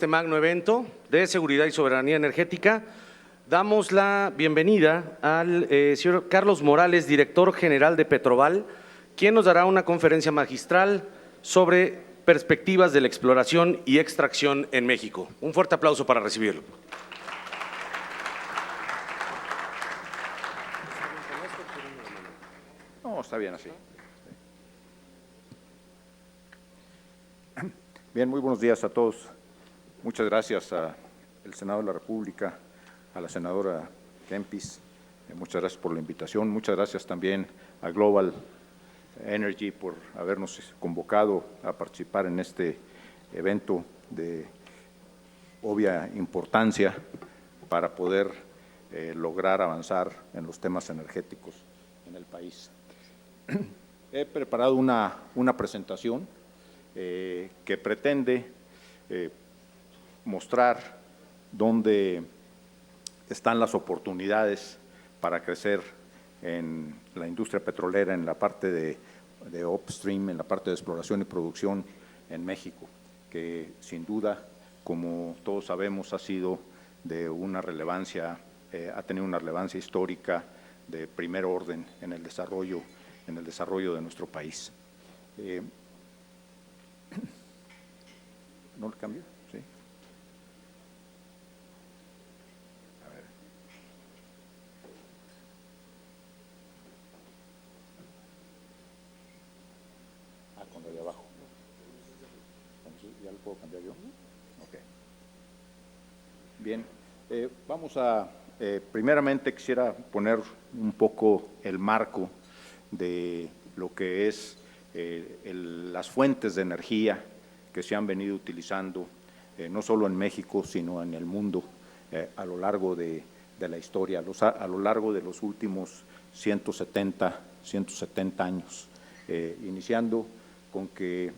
este magno evento de seguridad y soberanía energética. Damos la bienvenida al señor Carlos Morales, director general de Petroval, quien nos dará una conferencia magistral sobre perspectivas de la exploración y extracción en México. Un fuerte aplauso para recibirlo. No, está bien así. Bien, muy buenos días a todos. Muchas gracias al Senado de la República, a la senadora Kempis. Muchas gracias por la invitación. Muchas gracias también a Global Energy por habernos convocado a participar en este evento de obvia importancia para poder lograr avanzar en los temas energéticos en el país. He preparado una presentación que pretende mostrar dónde están las oportunidades para crecer en la industria petrolera, en la parte de upstream, en la parte de exploración y producción en México, que sin duda, como todos sabemos, ha sido de una relevancia, ha tenido una relevancia histórica de primer orden en el desarrollo de nuestro país. ¿No lo cambio? Sí. A ver. Con lo de abajo. ¿Ya lo puedo cambiar yo? Ok. Bien. Vamos a, primeramente quisiera poner un poco el marco de lo que es las fuentes de energía que se han venido utilizando no solo en México, sino en el mundo a lo largo de la historia, a lo largo de los últimos 170 años, iniciando con que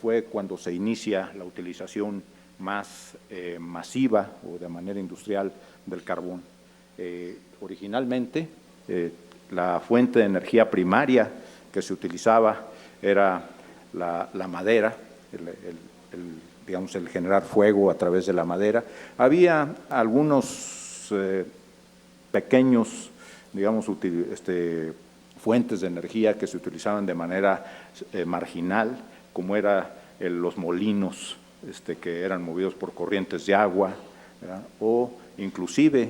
fue cuando se inicia la utilización más masiva o de manera industrial del carbón. Originalmente, la fuente de energía primaria que se utilizaba era la madera, digamos, el generar fuego a través de la madera. Había algunos pequeños, digamos, fuentes de energía que se utilizaban de manera marginal, como eran los molinos que eran movidos por corrientes de agua, ¿verdad? O inclusive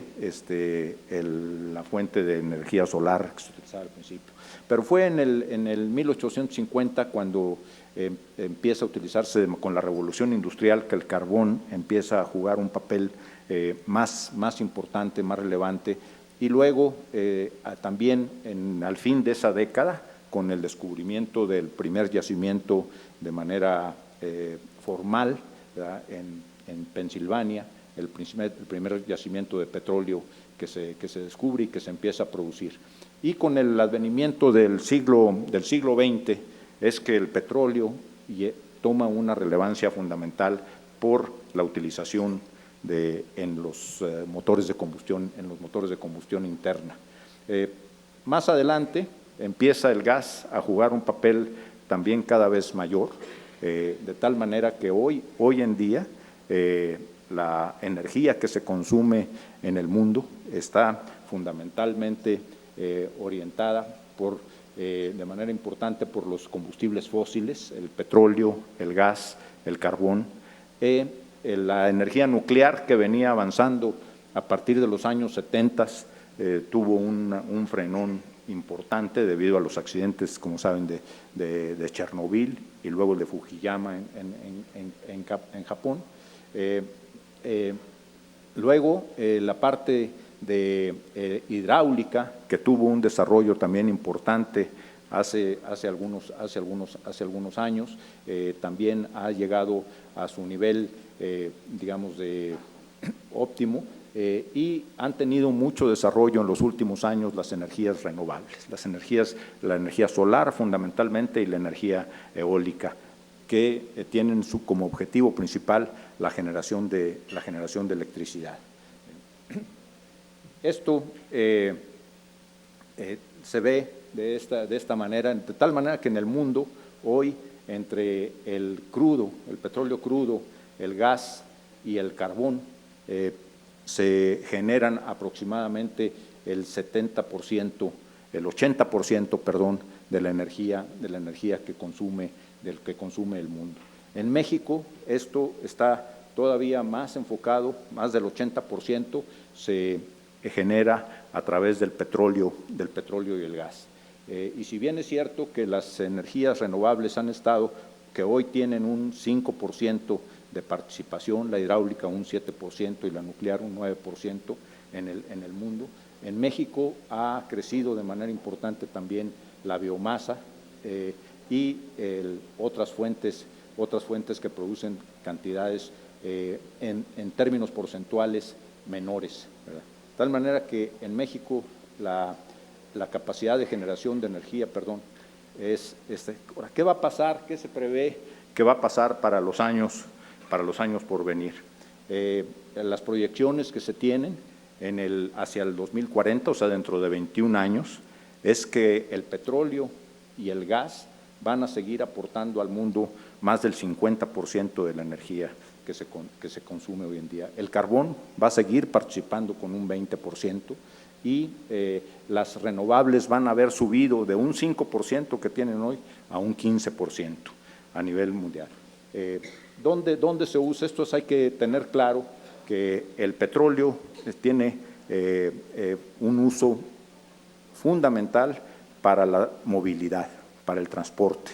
la fuente de energía solar que se utilizaba al principio. Pero fue en el 1850 cuando empieza a utilizarse con la revolución industrial que el carbón empieza a jugar un papel más importante, más relevante, y luego también al fin de esa década, con el descubrimiento del primer yacimiento de manera formal, ¿verdad? En Pensilvania, el primer yacimiento de petróleo que se descubre y que se empieza a producir. Y con el advenimiento del siglo XX es que el petróleo toma una relevancia fundamental por la utilización en los motores de combustión interna. Más adelante empieza el gas a jugar un papel también cada vez mayor, de tal manera que hoy en día la energía que se consume en el mundo está fundamentalmente orientada de manera importante por los combustibles fósiles, el petróleo, el gas, el carbón. La energía nuclear que venía avanzando a partir de los años 70 tuvo un frenón importante debido a los accidentes, como saben, de Chernobyl y luego el de Fukuyama en Japón. Luego la parte de hidráulica, que tuvo un desarrollo también importante hace algunos años, también ha llegado a su nivel, digamos, de óptimo, y han tenido mucho desarrollo en los últimos años las energías renovables, la energía solar fundamentalmente y la energía eólica, que tienen como objetivo principal la generación de electricidad. Esto se ve de esta manera, de tal manera que en el mundo hoy, entre el petróleo crudo, el gas y el carbón se generan aproximadamente el 70%, el 80%, perdón, de la energía que consume el mundo. En México esto está todavía más enfocado, más del 80% se genera a través del petróleo y el gas. Y si bien es cierto que las energías renovables han estado, que hoy tienen un 5% de participación, la hidráulica un 7% y la nuclear un 9% en el mundo, en México ha crecido de manera importante también la biomasa y otras fuentes que producen cantidades en términos porcentuales menores, ¿verdad? De tal manera que en México la capacidad de generación de energía, es ahora, ¿qué va a pasar? ¿Qué se prevé que va a pasar para los años por venir? Las proyecciones que se tienen hacia el 2040, o sea, dentro de 21 años, es que el petróleo y el gas van a seguir aportando al mundo más del 50% de la energía que se consume hoy en día. El carbón va a seguir participando con un 20% y las renovables van a haber subido de un 5% que tienen hoy a un 15% a nivel mundial. ¿Dónde se usa esto? Hay que tener claro que el petróleo tiene un uso fundamental para la movilidad, para el transporte.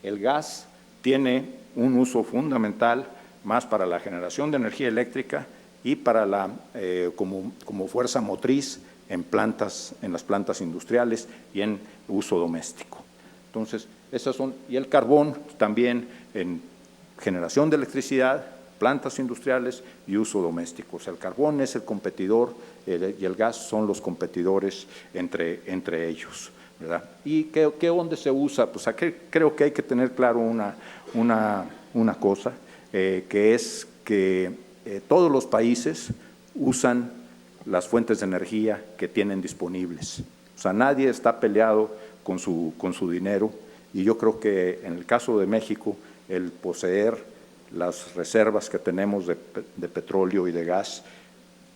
El gas tiene un uso fundamental más para la generación de energía eléctrica y para como fuerza motriz en las plantas industriales y en uso doméstico. Entonces, esas son, y el carbón también en generación de electricidad, plantas industriales y uso doméstico. O sea, el carbón es el competidor y el gas son los competidores entre ellos, ¿verdad? ¿Y dónde se usa? Pues aquí creo que hay que tener claro una cosa, que es que todos los países usan las fuentes de energía que tienen disponibles. O sea, nadie está peleado con su dinero, y yo creo que en el caso de México, el poseer las reservas que tenemos de petróleo y de gas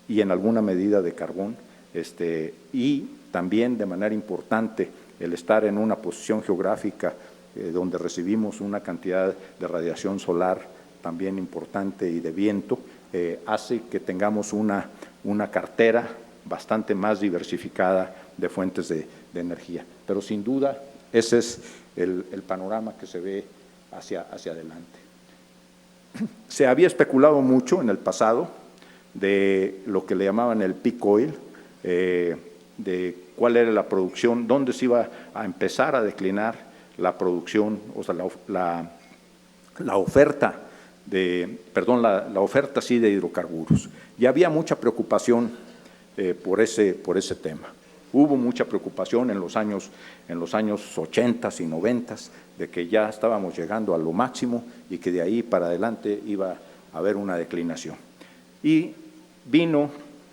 y en alguna medida de carbón, y también de manera importante el estar en una posición geográfica donde recibimos una cantidad de radiación solar también importante y de viento, hace que tengamos una cartera bastante más diversificada de fuentes de energía. Pero sin duda ese es el panorama que se ve hacia adelante. Se había especulado mucho en el pasado de lo que le llamaban el peak oil, de cuál era la producción, dónde se iba a empezar a declinar la producción, o sea, la oferta la oferta sí de hidrocarburos. Y había mucha preocupación por ese tema. Hubo mucha preocupación en los años 80 y 90 de que ya estábamos llegando a lo máximo y que de ahí para adelante iba a haber una declinación. Y vino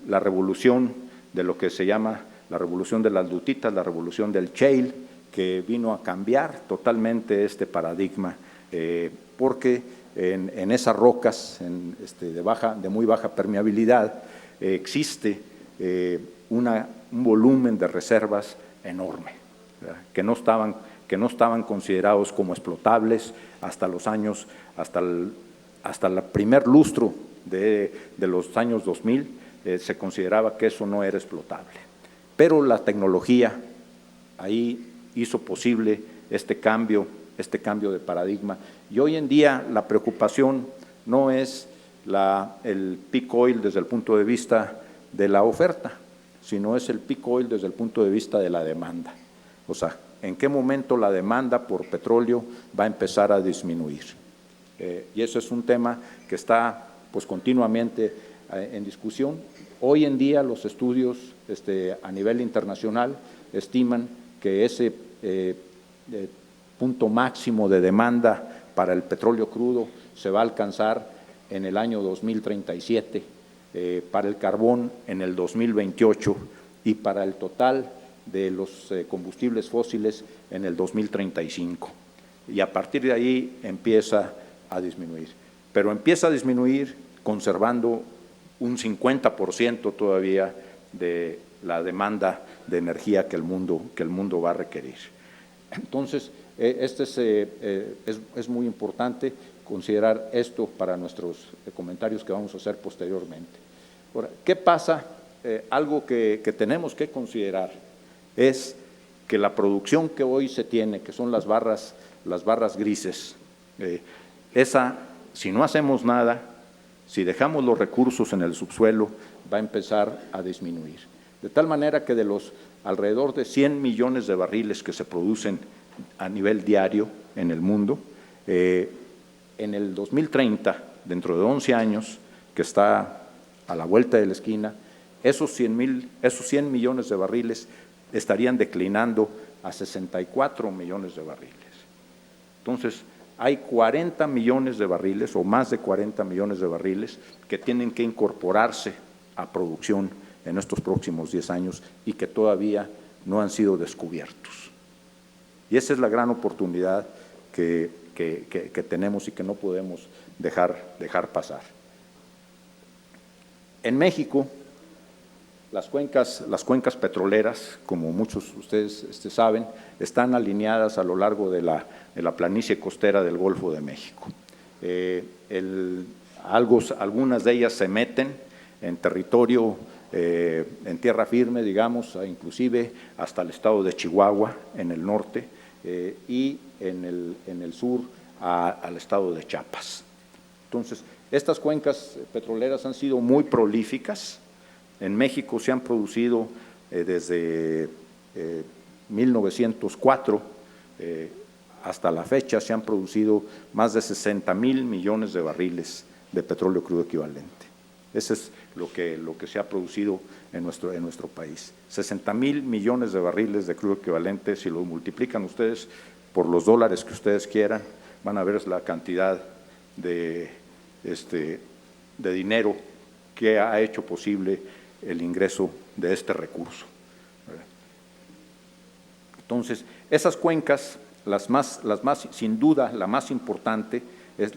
la revolución de lo que se llama la revolución de las lutitas, la revolución del shale, que vino a cambiar totalmente este paradigma, porque en esas rocas de muy baja permeabilidad existe un volumen de reservas enorme, ¿verdad? que no estaban considerados como explotables hasta el primer lustro de los años 2000, se consideraba que eso no era explotable. Pero la tecnología ahí hizo posible este cambio de paradigma, y hoy en día la preocupación no es el peak oil desde el punto de vista de la oferta, sino es el peak oil desde el punto de vista de la demanda. O sea, ¿en qué momento la demanda por petróleo va a empezar a disminuir? Y eso es un tema que está pues continuamente en discusión. Hoy en día los estudios a nivel internacional estiman que ese punto máximo de demanda para el petróleo crudo se va a alcanzar en el año 2037, para el carbón en el 2028 y para el total de los combustibles fósiles en el 2035. Y a partir de ahí empieza a disminuir. Pero empieza a disminuir conservando un 50% todavía de la demanda de energía que el mundo va a requerir. Entonces, es muy importante considerar esto para nuestros comentarios que vamos a hacer posteriormente. Ahora, ¿qué pasa? Algo que tenemos que considerar es que la producción que hoy se tiene, que son las barras grises, esa, si no hacemos nada, si dejamos los recursos en el subsuelo, va a empezar a disminuir. De tal manera que de los alrededor de 100 millones de barriles que se producen a nivel diario en el mundo, en el 2030, dentro de 11 años, que está a la vuelta de la esquina, esos 100 millones de barriles estarían declinando a 64 millones de barriles. Entonces, hay 40 millones de barriles o más de 40 millones de barriles que tienen que incorporarse a producción en estos próximos 10 años y que todavía no han sido descubiertos. Y esa es la gran oportunidad que tenemos y que no podemos dejar pasar. En México, las cuencas petroleras, como muchos de ustedes saben, están alineadas a lo largo de la planicie costera del Golfo de México. Algunas de ellas se meten en territorio, en tierra firme, digamos, inclusive hasta el estado de Chihuahua, en el norte, y en el sur al estado de Chiapas. Entonces, estas cuencas petroleras han sido muy prolíficas. En México se han producido desde 1904 hasta la fecha, se han producido más de 60,000 millones de barriles de petróleo crudo equivalente. Eso es lo que se ha producido en nuestro país. 60,000 millones de barriles de crudo equivalente, si lo multiplican ustedes por los dólares que ustedes quieran, van a ver la cantidad de dinero que ha hecho posible el ingreso de este recurso. Entonces, esas cuencas, sin duda, la más importante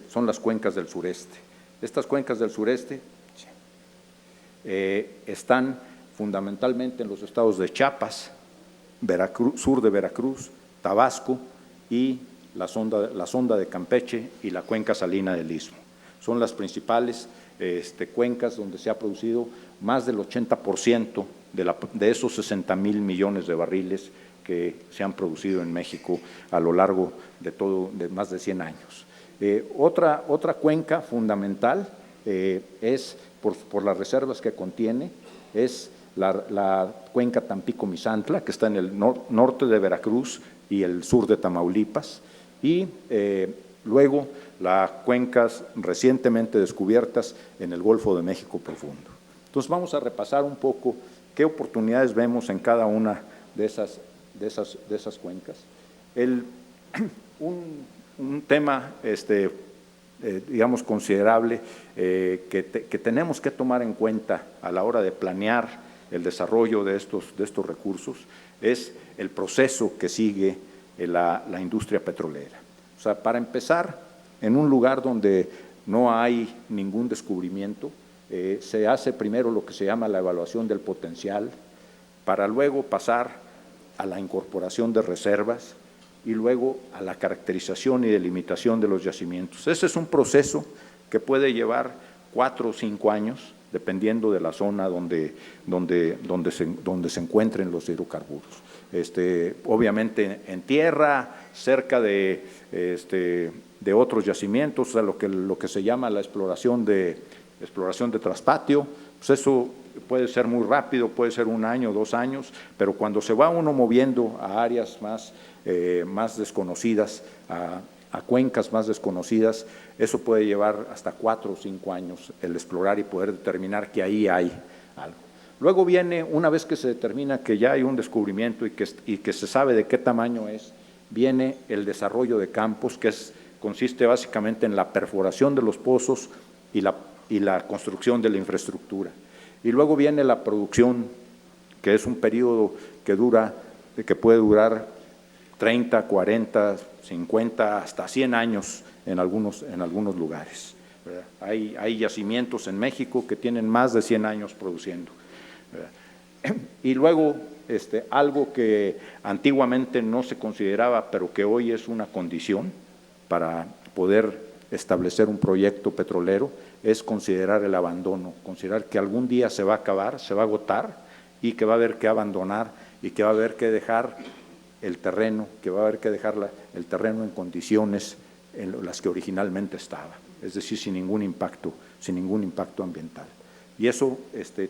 son las cuencas del sureste. Estas cuencas del sureste están fundamentalmente en los estados de Chiapas, sur de Veracruz, Tabasco y la sonda de Campeche y la cuenca salina del Istmo. Son las principales cuencas donde se ha producido más del 80% de esos 60,000 millones de barriles que se han producido en México a lo largo de más de 100 años. Otra cuenca fundamental es, por las reservas que contiene, es la cuenca Tampico-Misantla, que está en el norte de Veracruz y el sur de Tamaulipas, y luego las cuencas recientemente descubiertas en el Golfo de México profundo. Entonces vamos a repasar un poco qué oportunidades vemos en cada una de esas cuencas. Un tema digamos considerable que tenemos que tomar en cuenta a la hora de planear el desarrollo de estos recursos es el proceso que sigue la industria petrolera. O sea, para empezar, en un lugar donde no hay ningún descubrimiento, se hace primero lo que se llama la evaluación del potencial, para luego pasar a la incorporación de reservas y luego a la caracterización y delimitación de los yacimientos. Ese es un proceso que puede llevar 4 o 5 años, dependiendo de la zona donde se encuentren los hidrocarburos. Obviamente en tierra, cerca de otros yacimientos, o sea, lo que se llama la exploración de traspatio, pues eso puede ser muy rápido, puede ser 1 año, 2 años, pero cuando se va uno moviendo a áreas más desconocidas, a cuencas más desconocidas, eso puede llevar hasta 4 o 5 años el explorar y poder determinar que ahí hay algo. Luego viene, una vez que se determina que ya hay un descubrimiento y que se sabe de qué tamaño es, viene el desarrollo de campos, que consiste básicamente en la perforación de los pozos y la construcción de la infraestructura. Y luego viene la producción, que es un periodo que puede durar 30, 40, 50, hasta 100 años en algunos lugares. ¿verdad? Hay yacimientos en México que tienen más de 100 años produciendo, ¿verdad? Y luego, algo que antiguamente no se consideraba, pero que hoy es una condición para poder establecer un proyecto petrolero, es considerar el abandono, considerar que algún día se va a acabar, se va a agotar y que va a haber que abandonar y que va a haber que dejar el terreno, que va a haber que dejar el terreno en condiciones en las que originalmente estaba, es decir, sin ningún impacto ambiental. Y eso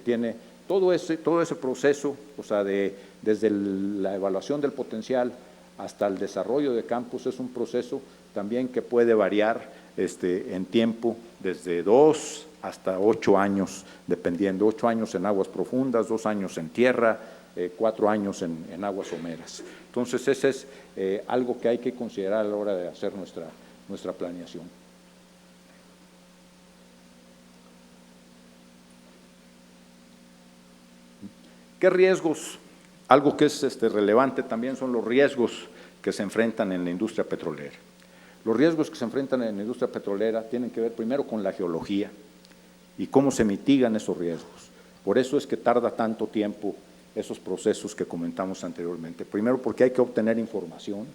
tiene todo ese proceso, o sea, desde la evaluación del potencial hasta el desarrollo de campos, es un proceso también que puede variar en tiempo desde 2 hasta 8 años, dependiendo, 8 años en aguas profundas, 2 años en tierra, 4 años en aguas someras. Entonces, ese es algo que hay que considerar a la hora de hacer nuestra planeación. ¿Qué riesgos? Algo que es relevante también son los riesgos que se enfrentan en la industria petrolera. Los riesgos que se enfrentan en la industria petrolera tienen que ver primero con la geología y cómo se mitigan esos riesgos. Por eso es que tarda tanto tiempo esos procesos que comentamos anteriormente. Primero porque hay que obtener información,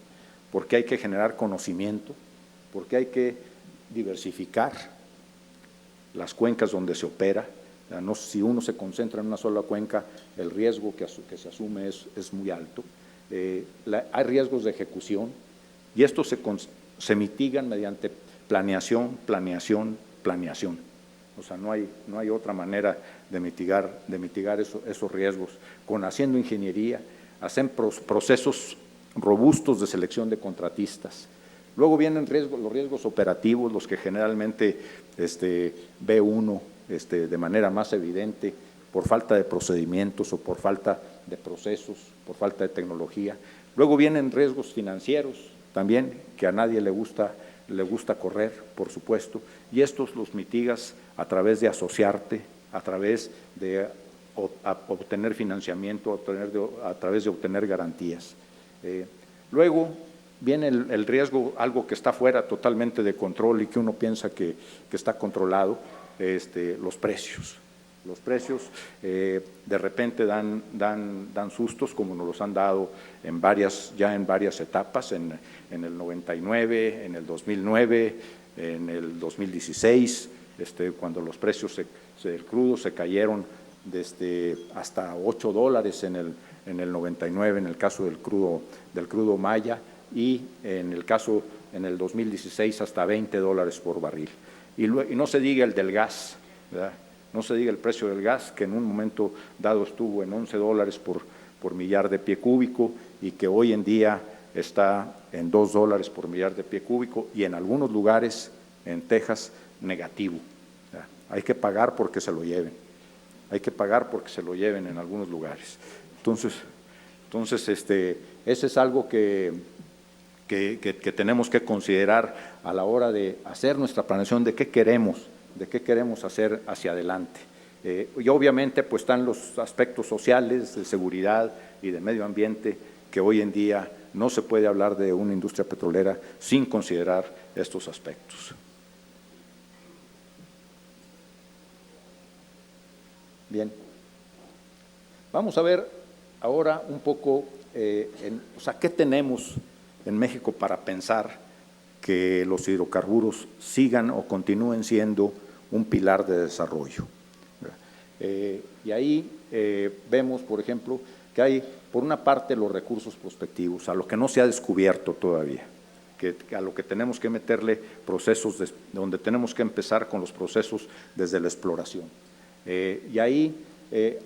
porque hay que generar conocimiento, porque hay que diversificar las cuencas donde se opera. No, si uno se concentra en una sola cuenca, el riesgo que se asume es muy alto. Hay riesgos de ejecución y estos se mitigan mediante planeación. O sea, no hay otra manera de mitigar esos riesgos, haciendo ingeniería, hacen procesos robustos de selección de contratistas. Luego vienen los riesgos operativos, los que generalmente ve uno de manera más evidente por falta de procedimientos o por falta de procesos, por falta de tecnología. Luego vienen riesgos financieros también, que a nadie le gusta correr, por supuesto, y estos los mitigas a través de asociarte, a través de obtener financiamiento, a través de obtener garantías. Luego viene el riesgo, algo que está fuera totalmente de control y que uno piensa que está controlado, los precios. Los precios de repente dan sustos, como nos los han dado ya en varias etapas, en el 99, en el 2009, en el 2016, cuando los precios del crudo se cayeron hasta $8 en el 99, en el caso del crudo Maya, y en el 2016 hasta $20 por barril. Y no se diga el del gas, ¿verdad? No se diga el precio del gas, que en un momento dado estuvo en $11 por millar de pie cúbico y que hoy en día está en $2 por millar de pie cúbico y en algunos lugares, en Texas, negativo. Hay que pagar porque se lo lleven. Hay que pagar porque se lo lleven en algunos lugares. Entonces ese es algo que tenemos que considerar a la hora de hacer nuestra planeación de qué queremos hacer hacia adelante. Y obviamente pues están los aspectos sociales, de seguridad y de medio ambiente, que hoy en día no se puede hablar de una industria petrolera sin considerar estos aspectos. Bien, vamos a ver ahora un poco, ¿qué tenemos en México para pensar que los hidrocarburos sigan o continúen siendo un pilar de desarrollo? Y ahí vemos, por ejemplo, que hay, por una parte, los recursos prospectivos, a lo que no se ha descubierto todavía, a lo que tenemos que meterle procesos, donde tenemos que empezar con los procesos desde la exploración. Y ahí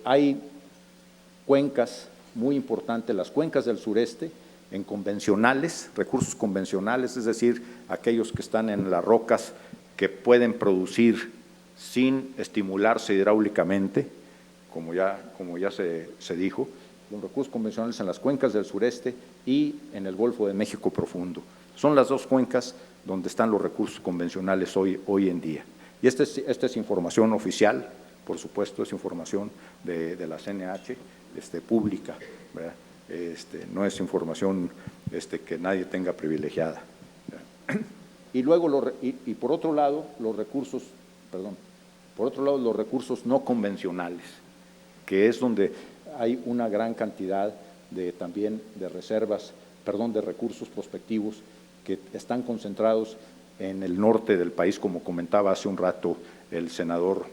hay cuencas muy importantes, las cuencas del sureste, en convencionales, recursos convencionales, es decir, aquellos que están en las rocas que pueden producir sin estimularse hidráulicamente, como ya se dijo, los recursos convencionales en las cuencas del sureste y en el Golfo de México profundo. Son las dos cuencas donde están los recursos convencionales hoy en día. Y esta es información oficial, por supuesto, es información de la CNH, pública, ¿verdad? No es información que nadie tenga privilegiada. Y luego, por otro lado, los recursos no convencionales, que es donde hay una gran cantidad también de de recursos prospectivos que están concentrados en el norte del país, como comentaba hace un rato el senador,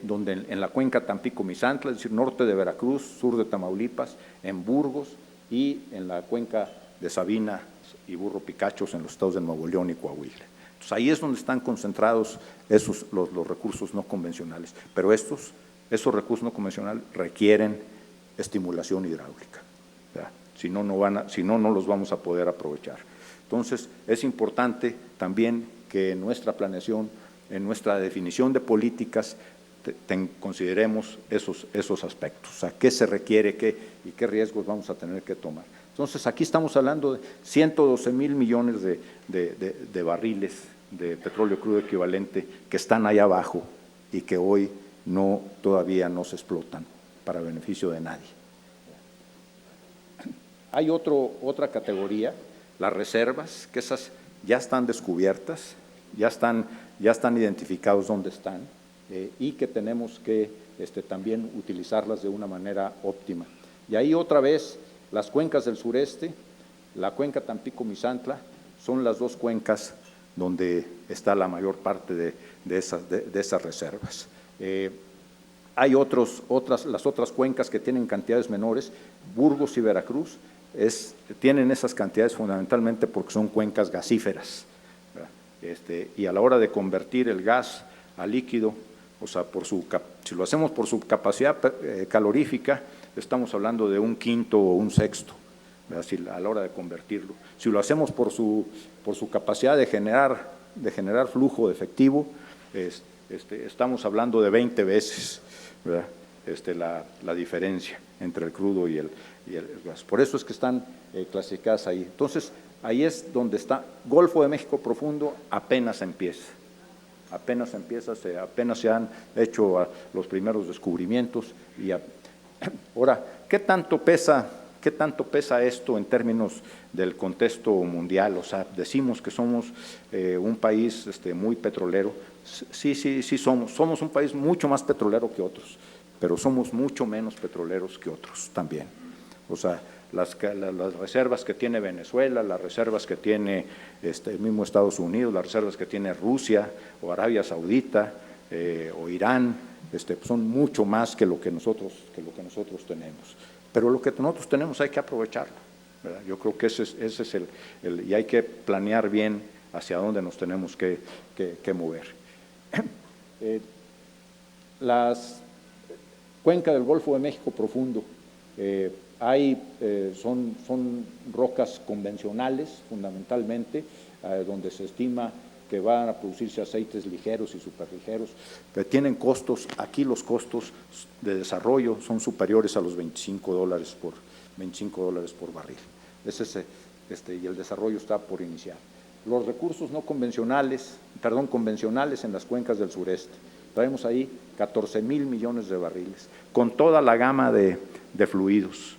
donde en la cuenca Tampico-Misantla, es decir, norte de Veracruz, sur de Tamaulipas, en Burgos y en la cuenca de Sabina y Burro Picachos en los estados de Nuevo León y Coahuila. Entonces, ahí es donde están concentrados los recursos no convencionales, pero esos recursos no convencionales requieren estimulación hidráulica, ¿verdad? Si no, no los vamos a poder aprovechar. Entonces, es importante también que en nuestra planeación, en nuestra definición de políticas, consideremos esos aspectos, o sea, qué se requiere y qué riesgos vamos a tener que tomar. Entonces, aquí estamos hablando de 112,000 millones de barriles de petróleo crudo equivalente que están ahí abajo y que hoy todavía no se explotan para beneficio de nadie. Hay otra categoría, las reservas, que esas ya están descubiertas, ya están identificados dónde están y que tenemos que también utilizarlas de una manera óptima. Y ahí otra vez las cuencas del sureste, la cuenca Tampico-Misantla, son las dos cuencas donde está la mayor parte de esas reservas. Hay las otras cuencas que tienen cantidades menores, Burgos y Veracruz, tienen esas cantidades fundamentalmente porque son cuencas gasíferas, ¿verdad? Y a la hora de convertir el gas a líquido, o sea, si lo hacemos por su capacidad calorífica, estamos hablando de 1/5 o 1/6, ¿verdad? A la hora de convertirlo. Si lo hacemos por su capacidad de generar flujo efectivo, estamos hablando de 20 veces, ¿verdad? La diferencia entre el crudo y el gas. Por eso es que están clasificadas ahí. Entonces, ahí es donde está. Golfo de México profundo apenas empieza. Apenas se han hecho los primeros descubrimientos. Ahora, ¿qué tanto pesa esto en términos del contexto mundial? O sea, decimos que somos un país muy petrolero. Sí, somos un país mucho más petrolero que otros, pero somos mucho menos petroleros que otros también. O sea, las reservas que tiene Venezuela, las reservas que tiene el mismo Estados Unidos, las reservas que tiene Rusia o Arabia Saudita o Irán, son mucho más que lo que nosotros tenemos. Pero lo que nosotros tenemos hay que aprovecharlo, ¿verdad? Yo creo que ese es y hay que planear bien hacia dónde nos tenemos que mover. Las cuenca del Golfo de México profundo, son rocas convencionales fundamentalmente, donde se estima que van a producirse aceites ligeros y superligeros, que tienen costos. Aquí los costos de desarrollo son superiores a los $25 por barril. Y el desarrollo está por iniciar. Los recursos convencionales en las cuencas del sureste, traemos ahí 14,000 millones de barriles, con toda la gama de fluidos.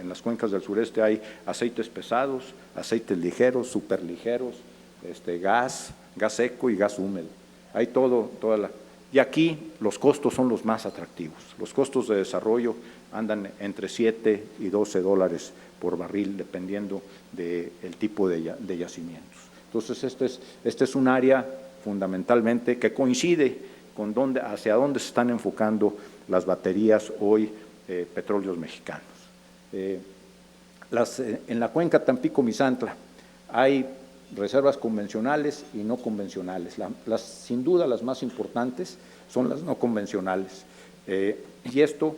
En las cuencas del sureste hay aceites pesados, aceites ligeros, superligeros, gas seco y gas húmedo. Hay y aquí los costos son los más atractivos. Los costos de desarrollo andan entre $7 y $12 por barril, dependiendo del tipo de yacimientos. Entonces, este es un área fundamentalmente que coincide con hacia dónde se están enfocando las baterías hoy petróleos mexicanos. En la cuenca Tampico-Misantla hay reservas convencionales y no convencionales. Sin duda las más importantes son las no convencionales. Y esto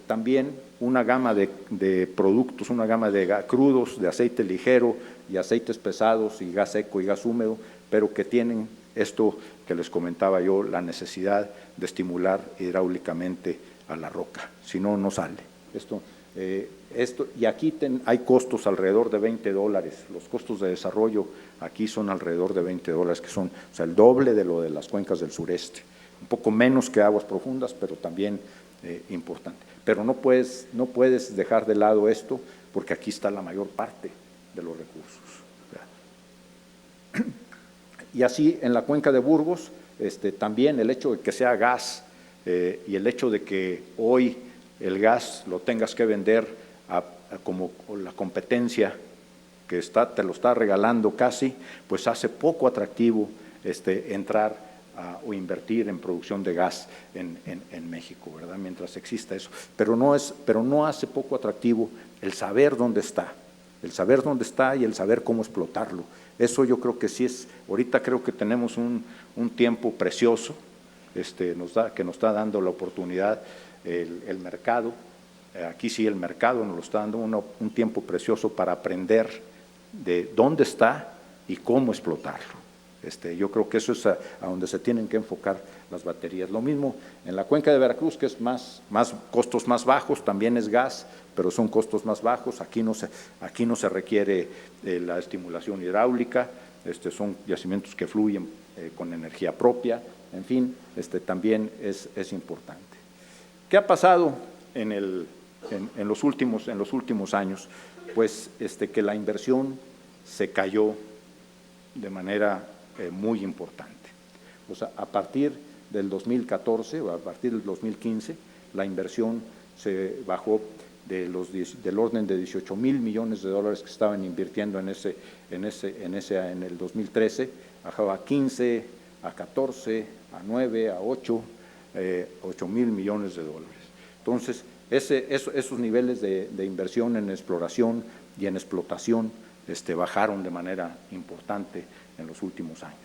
también una gama de productos, una gama de crudos, de aceite ligero y aceites pesados y gas seco y gas húmedo, pero que tienen esto que les comentaba yo, la necesidad de estimular hidráulicamente a la roca, si no, no sale. Y aquí hay costos alrededor de $20. Los costos de desarrollo aquí son alrededor de $20, que son, o sea, el doble de lo de las cuencas del sureste. Un poco menos que aguas profundas, pero también importante. Pero no puedes dejar de lado esto, porque aquí está la mayor parte de los recursos. Y así en la cuenca de Burgos, también el hecho de que sea gas y el hecho de que hoy el gas lo tengas que vender como la competencia que te lo está regalando casi, pues hace poco atractivo entrar o invertir en producción de gas en México, ¿verdad? Mientras exista eso. Pero no hace poco atractivo el saber dónde está, y el saber cómo explotarlo. Eso yo creo que sí es, ahorita creo que tenemos un tiempo precioso que nos está dando la oportunidad el mercado. Aquí sí el mercado nos lo está dando un tiempo precioso para aprender de dónde está y cómo explotarlo. Yo creo que eso es a donde se tienen que enfocar las baterías. Lo mismo en la cuenca de Veracruz, que es costos más bajos, también es gas, pero son costos más bajos. Aquí no se requiere la estimulación hidráulica, son yacimientos que fluyen con energía propia, en fin, también es importante. ¿Qué ha pasado en los últimos años? Pues que la inversión se cayó de manera muy importante. O sea, a partir del 2014 o a partir del 2015, la inversión se bajó del orden de 18,000 millones de dólares que estaban invirtiendo en el 2013, bajaba a 15, a 14, a 9, a 8,000 millones de dólares. Entonces, esos niveles de inversión en exploración y en explotación bajaron de manera importante en los últimos años.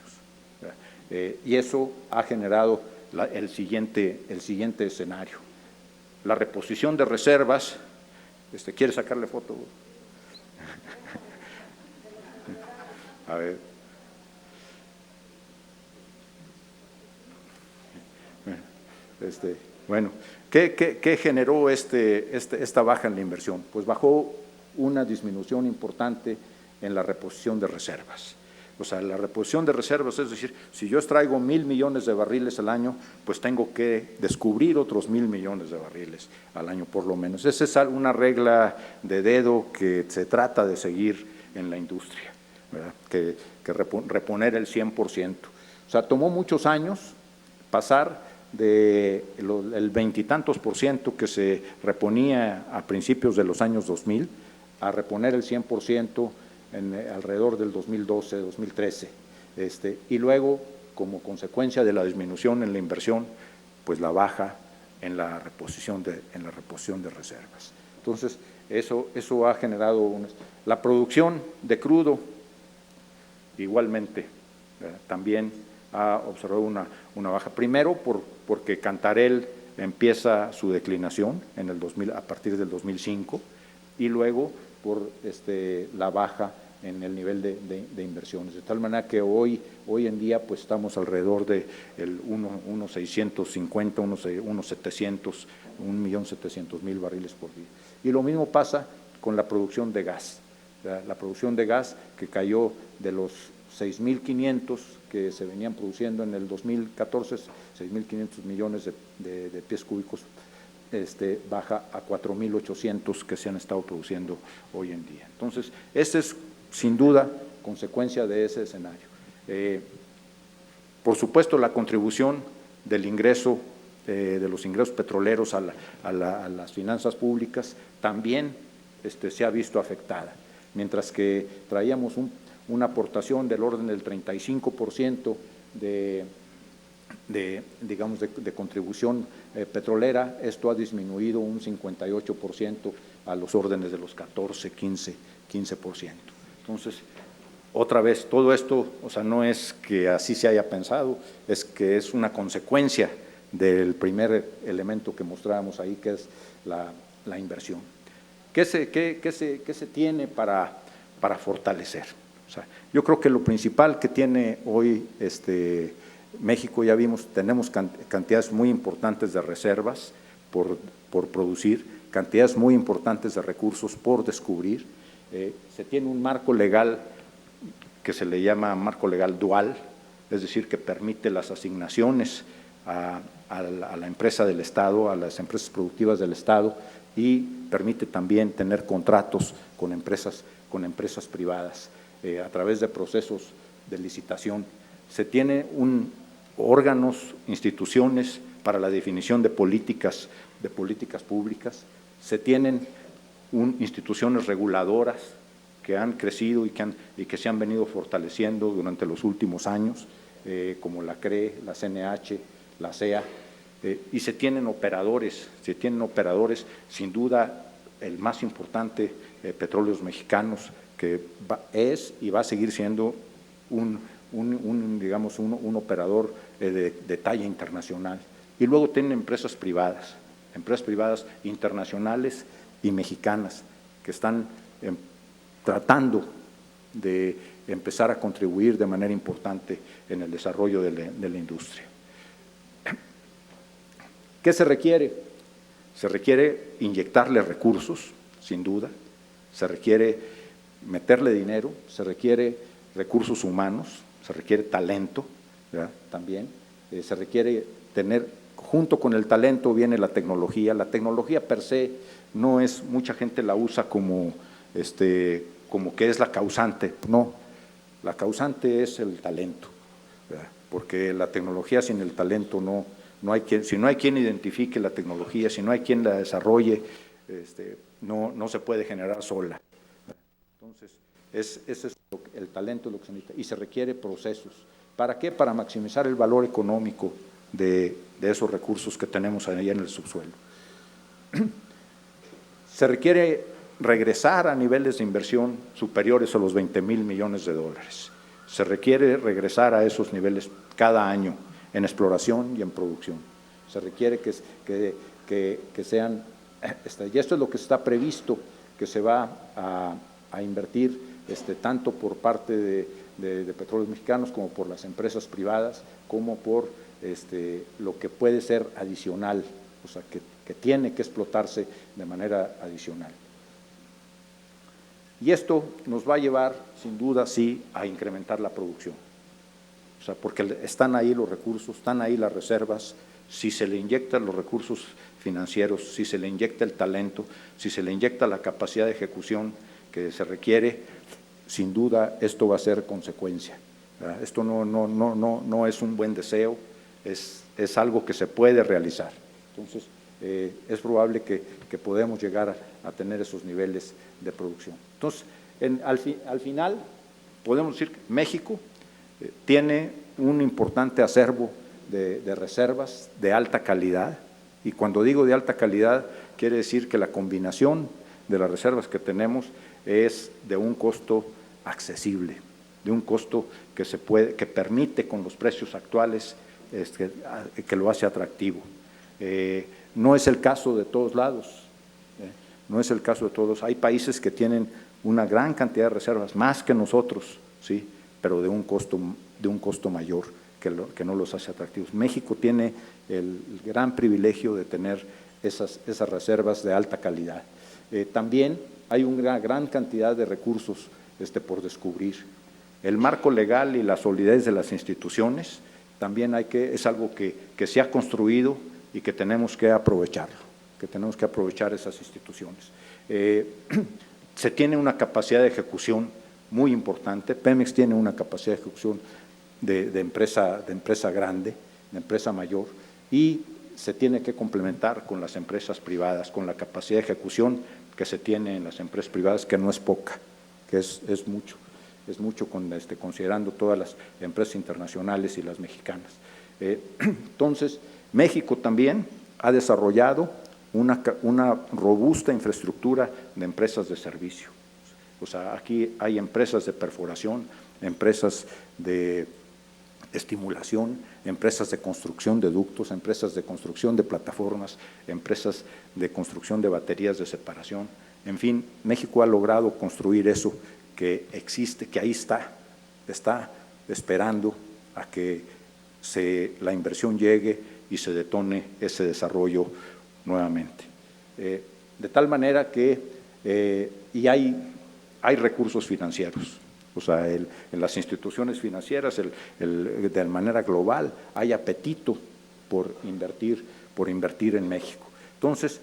Y eso ha generado el siguiente escenario. La reposición de reservas. ¿Quiere sacarle foto? A ver. Bueno, ¿qué generó esta baja en la inversión? Pues bajó una disminución importante en la reposición de reservas. O sea, la reposición de reservas, es decir, si yo extraigo 1,000 millones de barriles al año, pues tengo que descubrir otros 1,000 millones de barriles al año por lo menos. Esa es una regla de dedo que se trata de seguir en la industria, ¿verdad? Que reponer el 100%. O sea, tomó muchos años pasar del 20 y tantos % que se reponía a principios de los años 2000 a reponer el 100% alrededor del 2012, 2013, y luego, como consecuencia de la disminución en la inversión, pues la baja en la reposición de reservas. Entonces, eso ha generado la producción de crudo, igualmente, también ha observado una baja, primero porque Cantarell empieza su declinación a partir del 2005, y luego por la baja en el nivel de inversiones, de tal manera que hoy en día pues estamos alrededor de 1,650, 1,700, 1,700,000 barriles por día. Y lo mismo pasa con la producción de gas. La producción de gas, que cayó de los 6,500 que se venían produciendo en el 2014, 6,500 millones de pies cúbicos, baja a 4,800 que se han estado produciendo hoy en día. Entonces, ese es sin duda consecuencia de ese escenario. Por supuesto, la contribución del ingreso, de los ingresos petroleros a las finanzas públicas también se ha visto afectada. Mientras que traíamos una aportación del orden del 35% de contribución petrolera, esto ha disminuido un 58% a los órdenes de los 14, 15%. Entonces, otra vez, todo esto, o sea, no es que así se haya pensado, es que es una consecuencia del primer elemento que mostrábamos ahí, que es la inversión. ¿Qué se tiene para fortalecer? O sea, yo creo que lo principal que tiene hoy México, ya vimos, tenemos cantidades muy importantes de reservas por producir, cantidades muy importantes de recursos por descubrir. Se tiene un marco legal que se le llama marco legal dual, es decir, que permite las asignaciones a la empresa del Estado, a las empresas productivas del Estado, y permite también tener contratos con empresas privadas a través de procesos de licitación se tiene órganos, instituciones para la definición de políticas públicas, se tienen instituciones reguladoras que han crecido y que se han venido fortaleciendo durante los últimos años, como la CRE, la CNH, la CEA, y se tienen operadores, sin duda el más importante, Petróleos Mexicanos, que es y va a seguir siendo un operador de talla internacional. Y luego tienen empresas privadas internacionales y mexicanas que están tratando de empezar a contribuir de manera importante en el desarrollo de la industria. ¿Qué se requiere? Se requiere inyectarle recursos, sin duda, se requiere meterle dinero, se requiere recursos humanos, se requiere talento, ¿verdad? También se requiere tener, junto con el talento viene la tecnología per se no es, mucha gente la usa como que es la causante, no, la causante es el talento, ¿verdad? Porque la tecnología sin el talento no hay quien, si no hay quien identifique la tecnología, si no hay quien la desarrolle, no se puede generar sola. Entonces, ese es el talento, lo que se necesita, y se requiere procesos. ¿Para qué? Para maximizar el valor económico de esos recursos que tenemos ahí en el subsuelo. Se requiere regresar a niveles de inversión superiores a los 20,000 millones de dólares. Se requiere regresar a esos niveles cada año en exploración y en producción. Se requiere que sean, y esto es lo que está previsto, que se va a invertir tanto por parte de Petróleos Mexicanos como por las empresas privadas, como por lo que puede ser adicional, o sea, que tiene que explotarse de manera adicional. Y esto nos va a llevar, sin duda, sí, a incrementar la producción. O sea, porque están ahí los recursos, están ahí las reservas, si se le inyectan los recursos financieros, si se le inyecta el talento, si se le inyecta la capacidad de ejecución que se requiere, sin duda esto va a ser consecuencia, ¿verdad? Esto no es un buen deseo, es algo que se puede realizar. Entonces, es probable que podamos llegar a tener esos niveles de producción. Entonces, al final, podemos decir que México tiene un importante acervo de reservas de alta calidad, y cuando digo de alta calidad, quiere decir que la combinación de las reservas que tenemos es de un costo accesible, de un costo que permite con los precios actuales, que lo hace atractivo. No es el caso de todos lados, no es el caso de todos. Hay países que tienen una gran cantidad de reservas, más que nosotros, ¿sí? Pero de un costo mayor que no los hace atractivos. México tiene el gran privilegio de tener esas reservas de alta calidad. También hay una gran cantidad de recursos por descubrir. El marco legal y la solidez de las instituciones también es algo que se ha construido y que tenemos que aprovecharlo, que tenemos que aprovechar esas instituciones. Se tiene una capacidad de ejecución muy importante. Pemex tiene una capacidad de ejecución de empresa grande, de empresa mayor, y se tiene que complementar con las empresas privadas, con la capacidad de ejecución que se tiene en las empresas privadas, que no es poca, que es mucho considerando todas las empresas internacionales y las mexicanas. Entonces, México también ha desarrollado una robusta infraestructura de empresas de servicio. O sea, aquí hay empresas de perforación, empresas de estimulación, empresas de construcción de ductos, empresas de construcción de plataformas, empresas de construcción de baterías de separación. En fin, México ha logrado construir eso que existe, que ahí está esperando a que la inversión llegue y se detone ese desarrollo nuevamente. De tal manera que hay recursos financieros. O sea, en las instituciones financieras, de manera global, hay apetito por invertir en México. Entonces,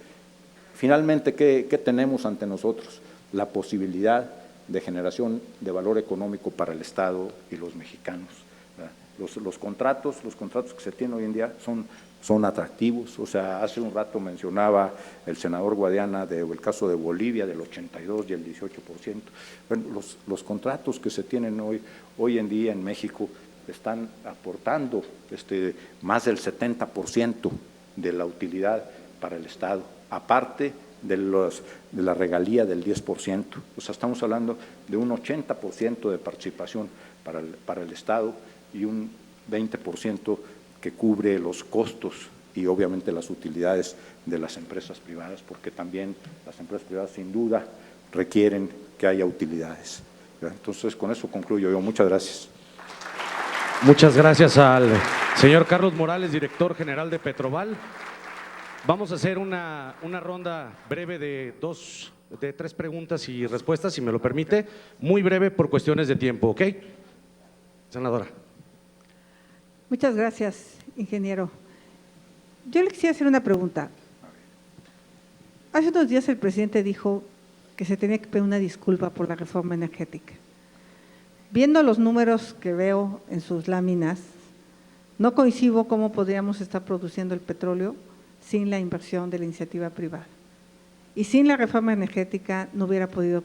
finalmente, ¿qué tenemos ante nosotros? La posibilidad de generación de valor económico para el Estado y los mexicanos, ¿verdad? Los contratos que se tienen hoy en día son atractivos. O sea, hace un rato mencionaba el senador Guadiana el caso de Bolivia, del 82 y el 18%. Bueno, los contratos que se tienen hoy en día en México están aportando más del 70% de la utilidad para el Estado, aparte de la regalía del 10%. O sea, estamos hablando de un 80% de participación para el Estado y un 20% que cubre los costos y obviamente las utilidades de las empresas privadas, porque también las empresas privadas sin duda requieren que haya utilidades. Entonces, con eso concluyo yo. Muchas gracias. Muchas gracias al señor Carlos Morales, director general de Petroval. Vamos a hacer una ronda breve de tres preguntas y respuestas, si me lo permite, muy breve por cuestiones de tiempo, ¿ok? Senadora. Muchas gracias, ingeniero. Yo le quisiera hacer una pregunta. Hace unos días el presidente dijo que se tenía que pedir una disculpa por la reforma energética. Viendo los números que veo en sus láminas, no coincido cómo podríamos estar produciendo el petróleo sin la inversión de la iniciativa privada. Y sin la reforma energética no hubiera podido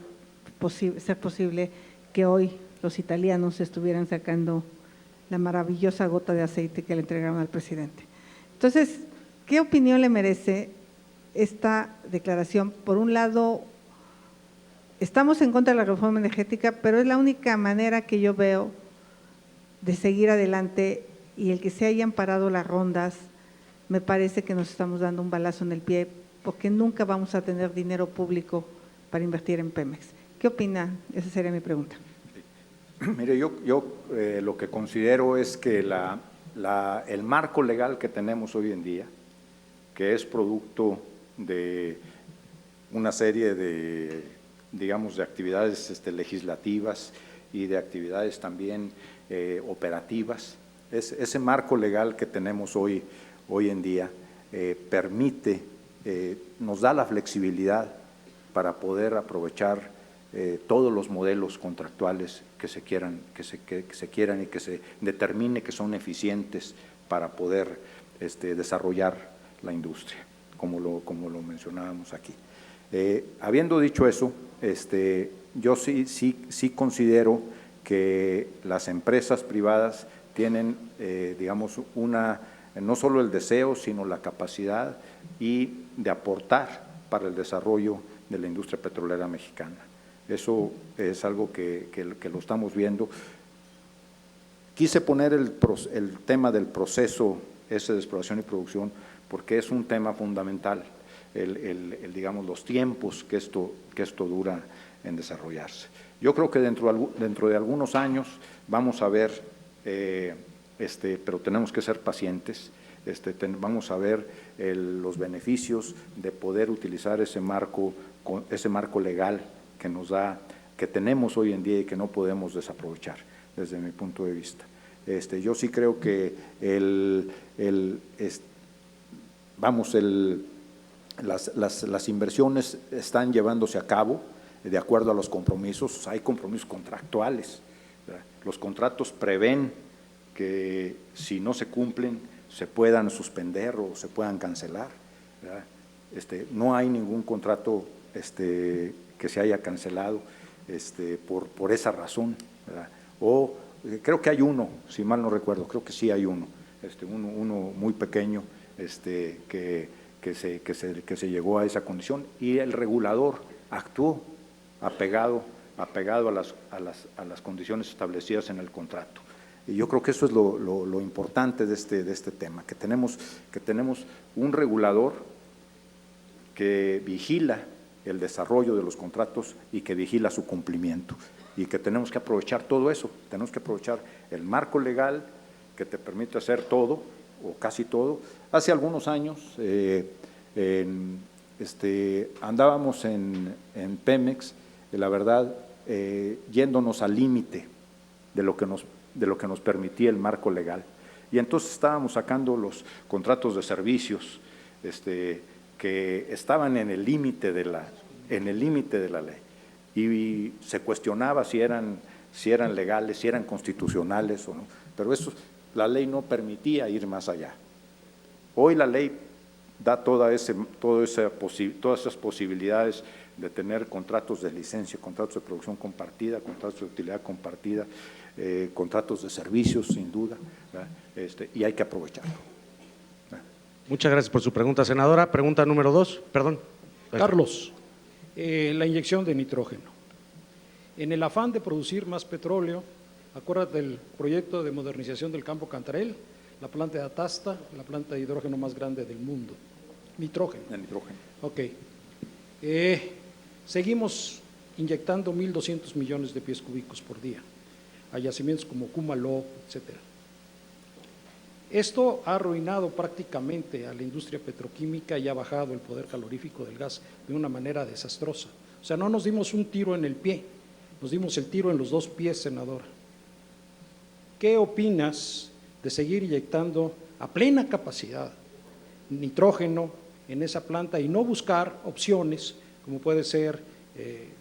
ser posible que hoy los italianos estuvieran sacando la maravillosa gota de aceite que le entregaron al presidente. Entonces, ¿qué opinión le merece esta declaración? Por un lado, estamos en contra de la reforma energética, pero es la única manera que yo veo de seguir adelante, y el que se hayan parado las rondas, me parece que nos estamos dando un balazo en el pie, porque nunca vamos a tener dinero público para invertir en Pemex. ¿Qué opina? Esa sería mi pregunta. Mire, yo lo que considero es que el marco legal que tenemos hoy en día, que es producto de una serie de, digamos, de actividades legislativas y de actividades también operativas, ese marco legal que tenemos hoy en día permite, nos da la flexibilidad para poder aprovechar todos los modelos contractuales que se quieran y que se determine que son eficientes para poder desarrollar la industria, como lo mencionábamos aquí. Habiendo dicho eso, yo sí considero que las empresas privadas tienen, digamos, no solo el deseo, sino la capacidad de aportar para el desarrollo de la industria petrolera mexicana. Eso es algo que lo estamos viendo. Quise poner el tema del proceso ese de exploración y producción porque es un tema fundamental, digamos, los tiempos que esto dura en desarrollarse. Yo creo que dentro de algunos años vamos a ver, pero tenemos que ser pacientes, vamos a ver los beneficios de poder utilizar ese marco legal que tenemos hoy en día y que no podemos desaprovechar desde mi punto de vista. Yo sí creo que las inversiones están llevándose a cabo de acuerdo a los compromisos. Hay compromisos contractuales, ¿verdad? Los contratos prevén que si no se cumplen se puedan suspender o se puedan cancelar, ¿verdad? No hay ningún contrato que se haya cancelado por esa razón, ¿verdad? O creo que hay uno, si mal no recuerdo, creo que sí hay uno muy pequeño que se llegó a esa condición y el regulador actuó apegado a las condiciones establecidas en el contrato. Y yo creo que eso es lo importante de este tema, que tenemos un regulador que vigila el desarrollo de los contratos y que vigila su cumplimiento, y que tenemos que aprovechar todo eso, tenemos que aprovechar el marco legal que te permite hacer todo o casi todo. Hace algunos años andábamos en Pemex, la verdad, yéndonos al límite de lo que nos permitía el marco legal, y entonces estábamos sacando los contratos de servicios que estaban en el límite de la ley, y se cuestionaba si eran legales, si eran constitucionales o no, pero eso la ley no permitía ir más allá. Hoy la ley da todas esas posibilidades de tener contratos de licencia, contratos de producción compartida, contratos de utilidad compartida, contratos de servicios, sin duda, y hay que aprovecharlo. Muchas gracias por su pregunta, senadora. Pregunta número 2, perdón. Carlos, la inyección de nitrógeno. En el afán de producir más petróleo, acuérdate del proyecto de modernización del campo Cantarell, la planta de Atasta, la planta de hidrógeno más grande del mundo. Nitrógeno. El nitrógeno. Ok. Seguimos inyectando 1.200 millones de pies cúbicos por día a yacimientos como Cumaló, etcétera. Esto ha arruinado prácticamente a la industria petroquímica y ha bajado el poder calorífico del gas de una manera desastrosa. O sea, no nos dimos un tiro en el pie, nos dimos el tiro en los 2 pies, senadora. ¿Qué opinas de seguir inyectando a plena capacidad nitrógeno en esa planta y no buscar opciones como puede ser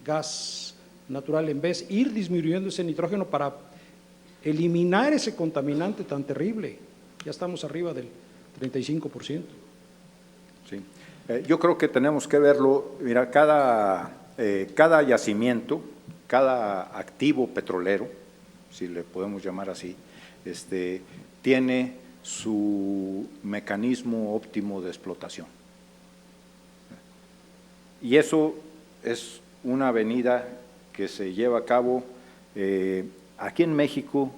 gas natural, en vez de ir disminuyendo ese nitrógeno para eliminar ese contaminante tan terrible? Ya estamos arriba del 35%. Sí. Yo creo que tenemos que verlo, mira, cada yacimiento, cada activo petrolero, si le podemos llamar así, tiene su mecanismo óptimo de explotación. Y eso es una avenida que se lleva a cabo aquí en México,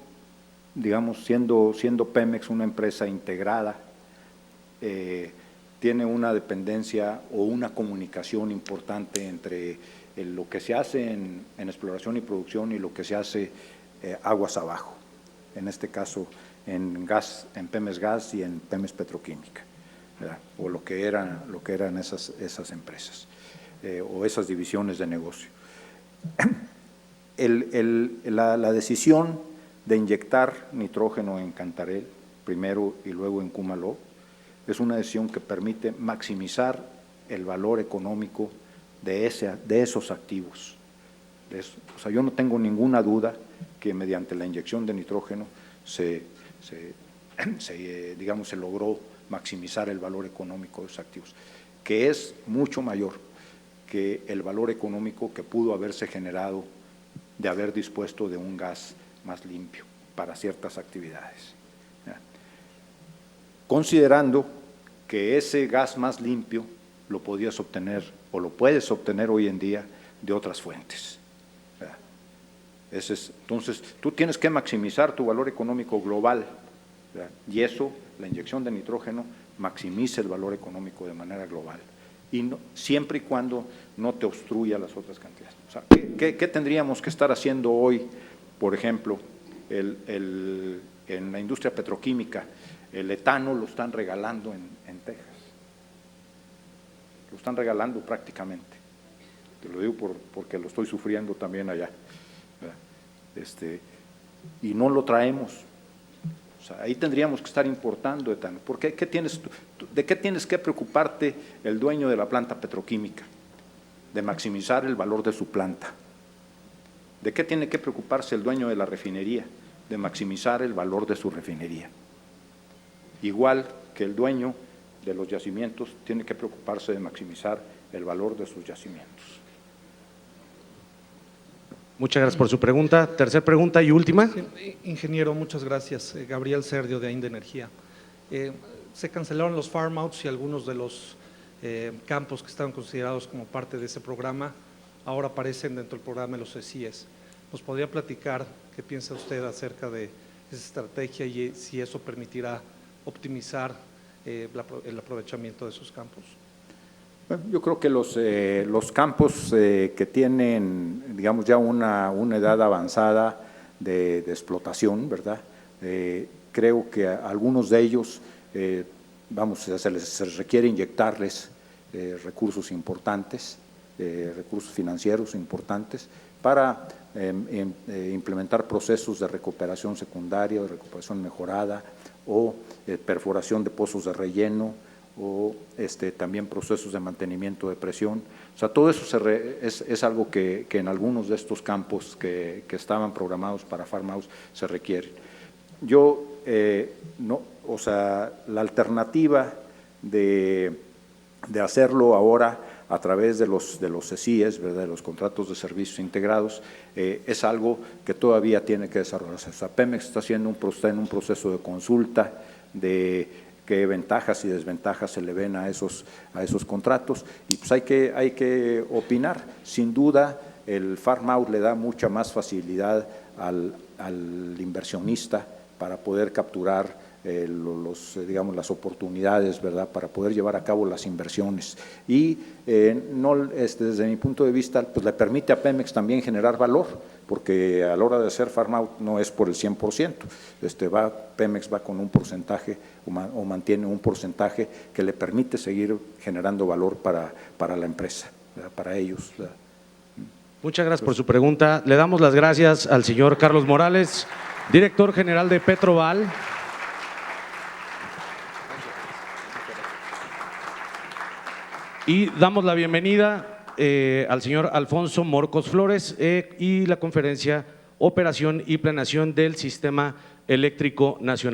digamos, siendo Pemex una empresa integrada, tiene una dependencia o una comunicación importante entre lo que se hace en exploración y producción y lo que se hace aguas abajo, en este caso en Pemex Gas y en Pemex Petroquímica, ¿verdad? O lo que eran esas empresas o esas divisiones de negocio. La decisión de inyectar nitrógeno en Cantarell, primero y luego en Cumaló, es una decisión que permite maximizar el valor económico de esos activos. O sea, yo no tengo ninguna duda que mediante la inyección de nitrógeno se logró maximizar el valor económico de esos activos, que es mucho mayor que el valor económico que pudo haberse generado de haber dispuesto de un gas más limpio para ciertas actividades. Considerando que ese gas más limpio lo podías obtener o lo puedes obtener hoy en día de otras fuentes. Entonces, tú tienes que maximizar tu valor económico global, ¿verdad? Y eso, la inyección de nitrógeno, maximiza el valor económico de manera global, y no, siempre y cuando no te obstruya las otras cantidades. O sea, ¿qué tendríamos que estar haciendo hoy, por ejemplo, en la industria petroquímica? El etano lo están regalando en Texas, lo están regalando prácticamente, te lo digo porque lo estoy sufriendo también allá, ¿verdad? Y no lo traemos. O sea, ahí tendríamos que estar importando etano. ¿Por qué? ¿De qué tienes que preocuparte el dueño de la planta petroquímica? De maximizar el valor de su planta. ¿De qué tiene que preocuparse el dueño de la refinería? De maximizar el valor de su refinería. Igual que el dueño de los yacimientos tiene que preocuparse de maximizar el valor de sus yacimientos. Muchas gracias por su pregunta. Tercera pregunta y última. Sí, ingeniero, muchas gracias. Gabriel Serdio, de AINDE Energía. Se cancelaron los farm outs y algunos de los campos que estaban considerados como parte de ese programa ahora aparecen dentro del programa de los CCIES. ¿Nos podría platicar qué piensa usted acerca de esa estrategia y si eso permitirá optimizar el aprovechamiento de esos campos? Bueno, yo creo que los campos que tienen, digamos, ya una edad avanzada de explotación, ¿verdad? Creo que a algunos de ellos, se les requiere inyectarles recursos importantes, recursos financieros importantes, para implementar procesos de recuperación secundaria, de recuperación mejorada, o perforación de pozos de relleno, o también procesos de mantenimiento de presión. O sea, todo eso es algo que en algunos de estos campos que estaban programados para farm outs se requiere. Yo no, o sea, la alternativa de hacerlo ahora a través de los CECIES, ¿verdad?, de los contratos de servicios integrados, es algo que todavía tiene que desarrollarse. O sea, Pemex está en un proceso de consulta de qué ventajas y desventajas se le ven a esos contratos, y pues hay que opinar. Sin duda, el farm out le da mucha más facilidad al inversionista para poder capturar digamos, las oportunidades, ¿verdad?, para poder llevar a cabo las inversiones. Y desde mi punto de vista, pues le permite a Pemex también generar valor, porque a la hora de hacer farm out no es por el 100%. Pemex va con un porcentaje o mantiene un porcentaje que le permite seguir generando valor para la empresa, ¿verdad?, para ellos, ¿verdad? Muchas gracias por su pregunta. Le damos las gracias al señor Carlos Morales, director general de Petroval. Y damos la bienvenida al señor Alfonso Morcos Flores y la conferencia Operación y Planeación del Sistema Eléctrico Nacional.